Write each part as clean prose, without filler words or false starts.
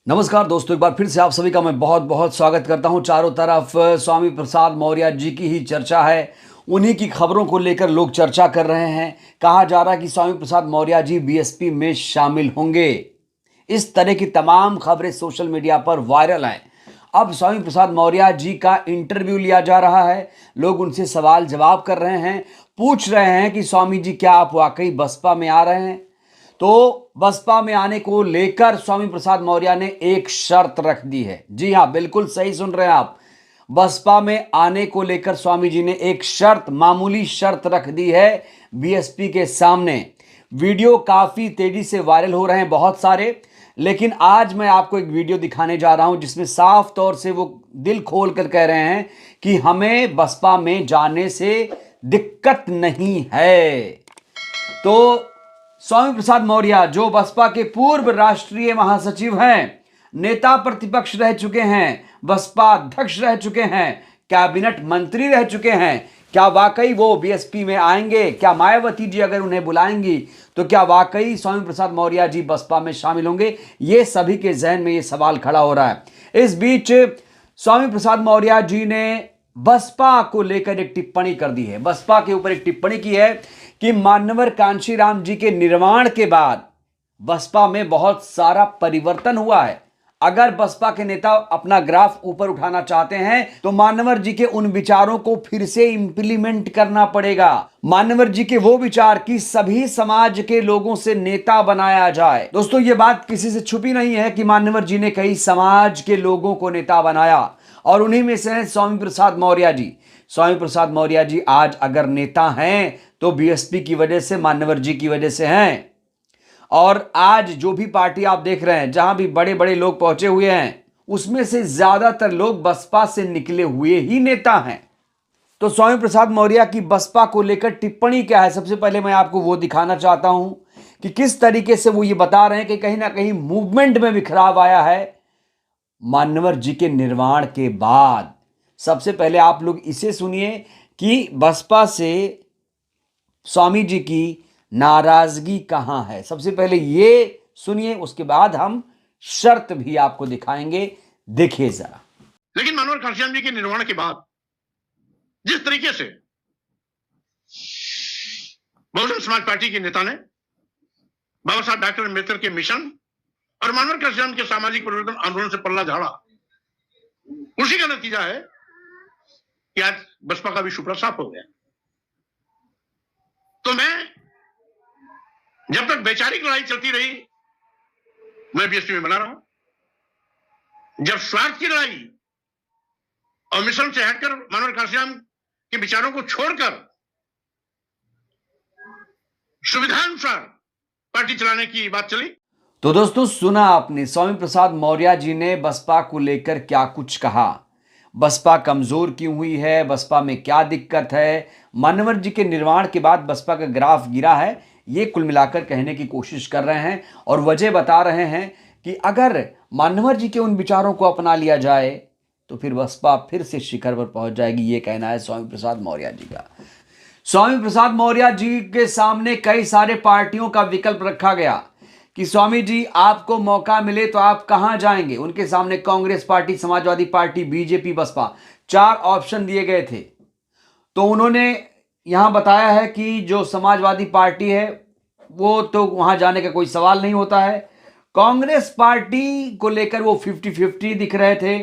नमस्कार दोस्तों, एक बार फिर से आप सभी का मैं बहुत बहुत स्वागत करता हूं। चारों तरफ स्वामी प्रसाद मौर्य जी की ही चर्चा है। उन्हीं की खबरों को लेकर लोग चर्चा कर रहे हैं। कहा जा रहा है कि स्वामी प्रसाद मौर्य जी बीएसपी में शामिल होंगे। इस तरह की तमाम खबरें सोशल मीडिया पर वायरल हैं। अब स्वामी प्रसाद मौर्य जी का इंटरव्यू लिया जा रहा है। लोग उनसे सवाल जवाब कर रहे हैं, पूछ रहे हैं कि स्वामी जी क्या आप वाकई बसपा में आ रहे हैं। तो बसपा में आने को लेकर स्वामी प्रसाद मौर्य ने एक शर्त रख दी है। जी हां, बिल्कुल सही सुन रहे हैं आप। बसपा में आने को लेकर स्वामी जी ने एक शर्त, मामूली शर्त रख दी है बीएसपी के सामने। वीडियो काफी तेजी से वायरल हो रहे हैं, बहुत सारे। लेकिन आज मैं आपको एक वीडियो दिखाने जा रहा हूं जिसमें साफ तौर से वो दिल खोल कर कह रहे हैं कि हमें बसपा में जाने से दिक्कत नहीं है। तो स्वामी प्रसाद मौर्य जो बसपा के पूर्व राष्ट्रीय महासचिव हैं, नेता प्रतिपक्ष रह चुके हैं, बसपा अध्यक्ष रह चुके हैं, कैबिनेट मंत्री रह चुके हैं, क्या वाकई वो बीएसपी में आएंगे? क्या मायावती जी अगर उन्हें बुलाएंगी तो क्या वाकई स्वामी प्रसाद मौर्य जी बसपा में शामिल होंगे? ये सभी के जहन में ये सवाल खड़ा हो रहा है। इस बीच स्वामी प्रसाद मौर्य जी ने बसपा को लेकर एक टिप्पणी कर दी है। बसपा के ऊपर एक टिप्पणी की है कि मान्यवर कांशीराम जी के निर्वाण के बाद बसपा में बहुत सारा परिवर्तन हुआ है। अगर बसपा के नेता अपना ग्राफ ऊपर उठाना चाहते हैं तो मान्यवर जी के उन विचारों को फिर से इंप्लीमेंट करना पड़ेगा। मान्यवर जी के वो विचार कि सभी समाज के लोगों से नेता बनाया जाए। दोस्तों, ये बात किसी से छुपी नहीं है कि मान्यवर जी ने कई समाज के लोगों को नेता बनाया और उन्हीं में से हैं स्वामी प्रसाद मौर्य जी। स्वामी प्रसाद मौर्य जी आज अगर नेता हैं तो बीएसपी की वजह से, मान्यवर जी की वजह से हैं। और आज जो भी पार्टी आप देख रहे हैं, जहां भी बड़े बड़े लोग पहुंचे हुए हैं, उसमें से ज्यादातर लोग बसपा से निकले हुए ही नेता हैं। तो स्वामी प्रसाद मौर्य की बसपा को लेकर टिप्पणी क्या है, सबसे पहले मैं आपको वो दिखाना चाहता हूं कि किस तरीके से वो ये बता रहे हैं कि कहीं ना कहीं मूवमेंट में बिखराव आया है मान्यवर जी के निर्वाण के बाद। सबसे पहले आप लोग इसे सुनिए कि बसपा से स्वामी जी की नाराजगी कहां है। सबसे पहले ये सुनिए, उसके बाद हम शर्त भी आपको दिखाएंगे। देखिए जरा। लेकिन मानवर कांशीराम जी के निर्वाण के बाद जिस तरीके से बहुजन समाज पार्टी के नेता ने बाबा साहब डॉक्टर अम्बेडकर के मिशन और मानवर कांशीराम के सामाजिक परिवर्तन आंदोलन से पल्ला झाड़ा, उसी का नतीजा है कि आज बसपा का भी सुपड़ा साफ हो गया। तो मैं जब तक वैचारिक लड़ाई चलती रही मैं बीएसपी में बना रहा हूं। जब स्वार्थ की लड़ाई और मिशन से हटकर मानवर कांशीराम के विचारों को छोड़कर सुविधानुसार पार्टी चलाने की बात चली। तो दोस्तों, सुना आपने स्वामी प्रसाद मौर्य जी ने बसपा को लेकर क्या कुछ कहा। बसपा कमजोर क्यों हुई है, बसपा में क्या दिक्कत है, मान्यवर जी के निर्वाण के बाद बसपा का ग्राफ गिरा है, ये कुल मिलाकर कहने की कोशिश कर रहे हैं। और वजह बता रहे हैं कि अगर मान्यवर जी के उन विचारों को अपना लिया जाए तो फिर बसपा फिर से शिखर पर पहुंच जाएगी। ये कहना है स्वामी प्रसाद मौर्य जी का। स्वामी प्रसाद मौर्य जी के सामने कई सारे पार्टियों का विकल्प रखा गया कि स्वामी जी आपको मौका मिले तो आप कहां जाएंगे। उनके सामने Congress party, Samajwadi party, BJP, Baspa, 4 option दिए गए थे। तो उन्होंने यहां बताया है कि जो समाजवादी पार्टी है वो तो वहां जाने का कोई सवाल नहीं होता है। कांग्रेस पार्टी को लेकर वो 50-50 दिख रहे थे।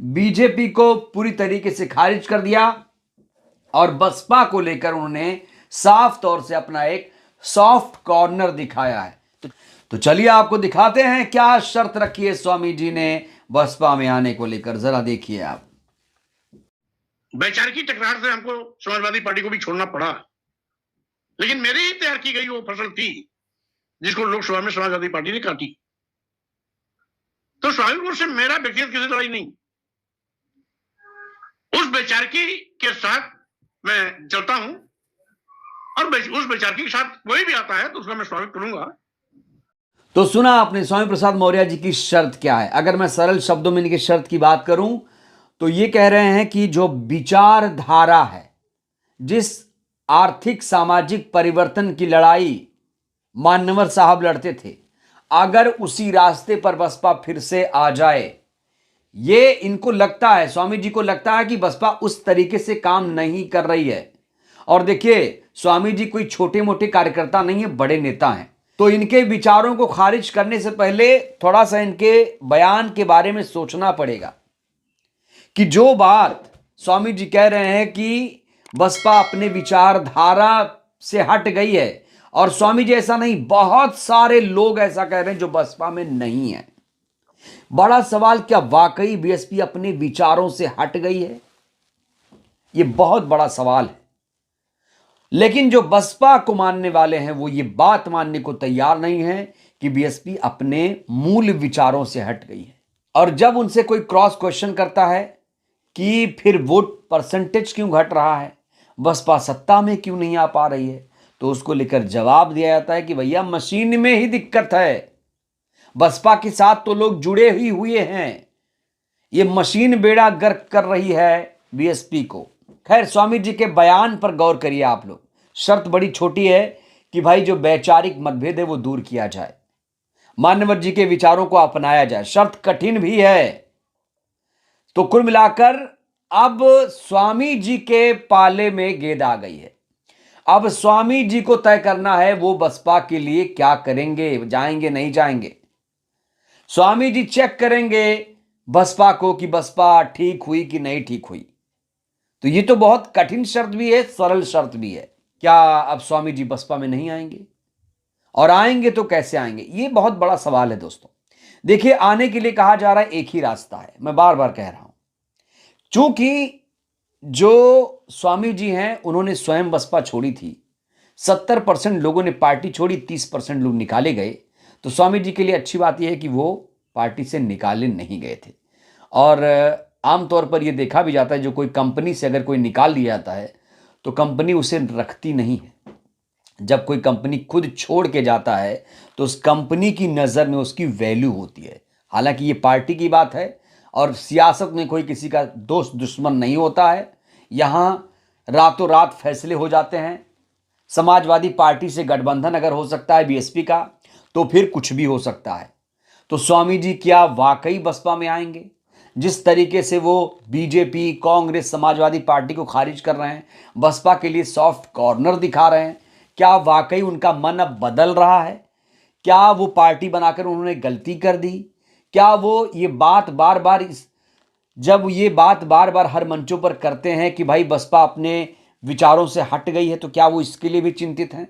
बीजेपी को पूरी तरीके से खारिज कर दिया और बसपा को लेकर उन्होंने साफ तौर से अपना एक सॉफ्ट कॉर्नर दिखाया है। तो चलिए आपको दिखाते हैं क्या शर्त रखी है स्वामी जी ने बसपा में आने को लेकर। जरा देखिए आप। वैचारिक टकरार से हमको समाजवादी पार्टी को भी छोड़ना पड़ा, लेकिन मेरी ही तैयार की गई वो फसल थी जिसको लोकसभा में समाजवादी पार्टी ने काटी। तो स्वामीपुर से मेरा व्यक्तिगत किसी लड़ाई नहीं, उस वैचारिकी के साथ मैं चलता हूं और उस वैचारिकी के साथ कोई भी आता है तो उसका मैं स्वागत करूंगा। तो सुना आपने स्वामी प्रसाद मौर्य जी की शर्त क्या है। अगर मैं सरल शब्दों में इनकी शर्त की बात करूं तो ये कह रहे हैं कि जो विचारधारा है, जिस आर्थिक सामाजिक परिवर्तन की लड़ाई मान्यवर साहब लड़ते थे, अगर उसी रास्ते पर बसपा फिर से आ जाए, ये इनको लगता है, स्वामी जी को लगता है कि बसपा उस तरीके से काम नहीं कर रही है। और देखिए, स्वामी जी कोई छोटे मोटे कार्यकर्ता नहीं है, बड़े नेता हैं। तो इनके विचारों को खारिज करने से पहले थोड़ा सा इनके बयान के बारे में सोचना पड़ेगा कि जो बात स्वामी जी कह रहे हैं कि बसपा अपने विचारधारा से हट गई है, और स्वामी जी ऐसा नहीं, बहुत सारे लोग ऐसा कह रहे हैं जो बसपा में नहीं है। बड़ा सवाल, क्या वाकई बीएसपी अपने विचारों से हट गई है? यह बहुत बड़ा सवाल है। लेकिन जो बसपा को मानने वाले हैं वो ये बात मानने को तैयार नहीं है कि बीएसपी अपने मूल विचारों से हट गई है। और जब उनसे कोई क्रॉस क्वेश्चन करता है कि फिर वोट परसेंटेज क्यों घट रहा है, बसपा सत्ता में क्यों नहीं आ पा रही है, तो उसको लेकर जवाब दिया जाता है कि भैया मशीन में ही दिक्कत है, बसपा के साथ तो लोग जुड़े ही हुए हैं, ये मशीन बेड़ा गर्क कर रही है बीएसपी को। खैर, स्वामी जी के बयान पर गौर करिए आप लोग। शर्त बड़ी छोटी है कि भाई जो वैचारिक मतभेद है वो दूर किया जाए, मान्यवर जी के विचारों को अपनाया जाए। शर्त कठिन भी है। तो कुल मिलाकर अब स्वामी जी के पाले में गेंद आ गई है। अब स्वामी जी को तय करना है वो बसपा के लिए क्या करेंगे, जाएंगे नहीं जाएंगे। स्वामी जी चेक करेंगे बसपा को कि बसपा ठीक हुई कि नहीं ठीक हुई। तो ये तो बहुत कठिन शर्त भी है, सरल शर्त भी है। क्या अब स्वामी जी बसपा में नहीं आएंगे, और आएंगे तो कैसे आएंगे? ये बहुत बड़ा सवाल है दोस्तों। देखिए, आने के लिए कहा जा रहा है एक ही रास्ता है, मैं बार बार कह रहा हूं। चूंकि जो स्वामी जी हैं उन्होंने स्वयं बसपा छोड़ी थी, 70% लोगों ने पार्टी छोड़ी, 30% लोग निकाले गए। तो स्वामी जी के लिए अच्छी बात यह है कि वो पार्टी से निकाले नहीं गए थे। और आमतौर पर यह देखा भी जाता है, जो कोई कंपनी से अगर कोई निकाल लिया जाता है तो कंपनी उसे रखती नहीं है। जब कोई कंपनी खुद छोड़ के जाता है तो उस कंपनी की नज़र में उसकी वैल्यू होती है। हालांकि ये पार्टी की बात है और सियासत में कोई किसी का दोस्त दुश्मन नहीं होता है। यहाँ रातों रात फैसले हो जाते हैं। समाजवादी पार्टी से गठबंधन अगर हो सकता है बीएसपी का, तो फिर कुछ भी हो सकता है। तो स्वामी जी क्या वाकई बसपा में आएंगे? जिस तरीके से वो बीजेपी, कांग्रेस, समाजवादी पार्टी को खारिज कर रहे हैं, बसपा के लिए सॉफ्ट कॉर्नर दिखा रहे हैं, क्या वाकई उनका मन अब बदल रहा है? क्या वो पार्टी बनाकर उन्होंने गलती कर दी? क्या वो ये बात बार बार जब ये बात बार बार हर मंचों पर करते हैं कि भाई बसपा अपने विचारों से हट गई है, तो क्या वो इसके लिए भी चिंतित हैं?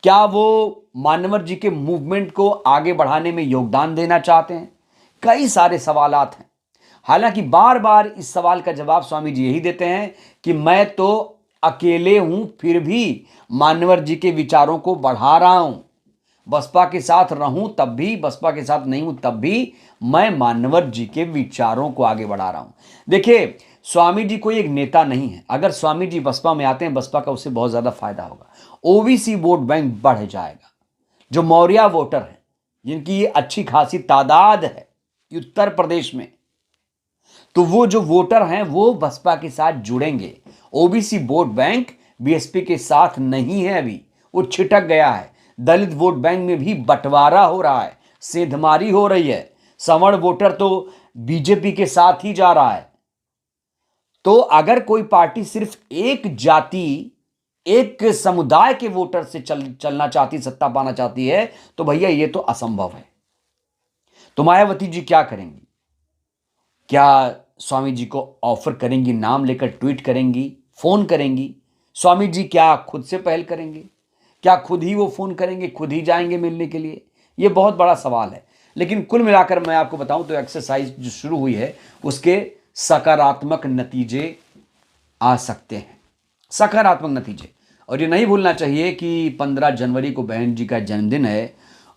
क्या वो मान्यवर जी के मूवमेंट को आगे बढ़ाने में योगदान देना चाहते हैं? कई सारे सवालात हैं। हालांकि बार बार इस सवाल का जवाब स्वामी जी यही देते हैं कि मैं तो अकेले हूं, फिर भी मान्यवर जी के विचारों को बढ़ा रहा हूं। बसपा के साथ रहूं तब भी, बसपा के साथ नहीं हूं तब भी, मैं मान्यवर जी के विचारों को आगे बढ़ा रहा हूं। देखिए, स्वामी जी कोई एक नेता नहीं है। अगर स्वामी जी बसपा में आते हैं, बसपा का उससे बहुत ज्यादा फायदा होगा। ओबीसी वोट बैंक बढ़ जाएगा। जो मौर्या वोटर हैं, जिनकी ये अच्छी खासी तादाद है उत्तर प्रदेश में, तो वो जो वोटर हैं वो बसपा के साथ जुड़ेंगे। ओबीसी वोट बैंक बीएसपी के साथ नहीं है, अभी वो छिटक गया है। दलित वोट बैंक में भी बंटवारा हो रहा है, सेंधमारी हो रही है। सवर्ण वोटर तो बीजेपी के साथ ही जा रहा है। तो अगर कोई पार्टी सिर्फ एक जाति, एक समुदाय के वोटर से चलना चाहती, सत्ता पाना चाहती है, तो भैया ये तो असंभव है। तो मायावती जी क्या करेंगी? क्या स्वामी जी को ऑफर करेंगी, नाम लेकर ट्वीट करेंगी, फोन करेंगी? स्वामी जी क्या खुद से पहल करेंगे? क्या खुद ही वो फोन करेंगे, खुद ही जाएंगे मिलने के लिए? ये बहुत बड़ा सवाल है। लेकिन कुल मिलाकर मैं आपको बताऊं तो एक्सरसाइज जो शुरू हुई है उसके सकारात्मक नतीजे आ सकते हैं, सकारात्मक नतीजे। और ये नहीं भूलना चाहिए कि 15 जनवरी को बहन जी का जन्मदिन है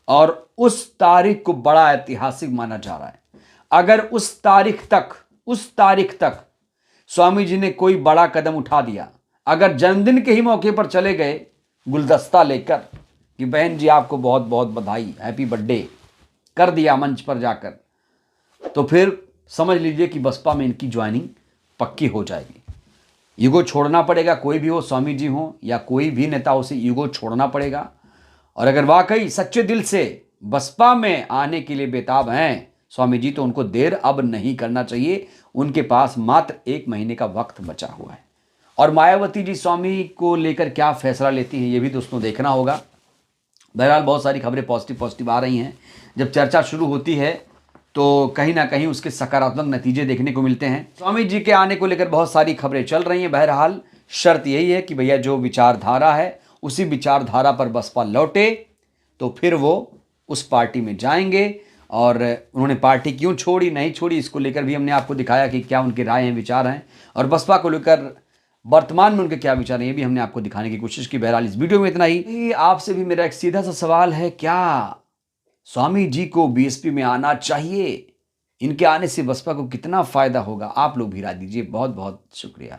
और उस तारीख को बड़ा ऐतिहासिक माना जा रहा है। अगर उस तारीख तक स्वामी जी ने कोई बड़ा कदम उठा दिया, अगर जन्मदिन के ही मौके पर चले गए गुलदस्ता लेकर कि बहन जी आपको बहुत बहुत बधाई, हैप्पी बर्थडे कर दिया मंच पर जाकर, तो फिर समझ लीजिए कि बसपा में इनकी ज्वाइनिंग पक्की हो जाएगी। ईगो छोड़ना पड़ेगा, कोई भी हो, स्वामी जी हो या कोई भी नेता हो, उसे ईगो छोड़ना पड़ेगा। और अगर वाकई सच्चे दिल से बसपा में आने के लिए बेताब हैं स्वामी जी, तो उनको देर अब नहीं करना चाहिए। उनके पास मात्र 1 महीने का वक्त बचा हुआ है। और मायावती जी स्वामी को लेकर क्या फैसला लेती हैं, ये भी दोस्तों देखना होगा। बहरहाल बहुत सारी खबरें पॉजिटिव आ रही हैं। जब चर्चा शुरू होती है तो कहीं ना कहीं उसके सकारात्मक नतीजे देखने को मिलते हैं। स्वामी जी के आने को लेकर बहुत सारी खबरें चल रही हैं। बहरहाल शर्त यही है कि भैया जो विचारधारा है उसी विचारधारा पर बसपा लौटे तो फिर वो उस पार्टी में जाएंगे। और उन्होंने पार्टी क्यों छोड़ी, नहीं छोड़ी, इसको लेकर भी हमने आपको दिखाया कि क्या उनके राय हैं, विचार हैं, और बसपा को लेकर वर्तमान में उनके क्या विचार हैं, ये भी हमने आपको दिखाने की कोशिश की। बहरहाल इस वीडियो में इतना ही। आपसे भी मेरा एक सीधा सा सवाल है, क्या स्वामी जी को बीएसपी में आना चाहिए? इनके आने से बसपा को कितना फायदा होगा? आप लोग भी राय दीजिए। बहुत बहुत शुक्रिया।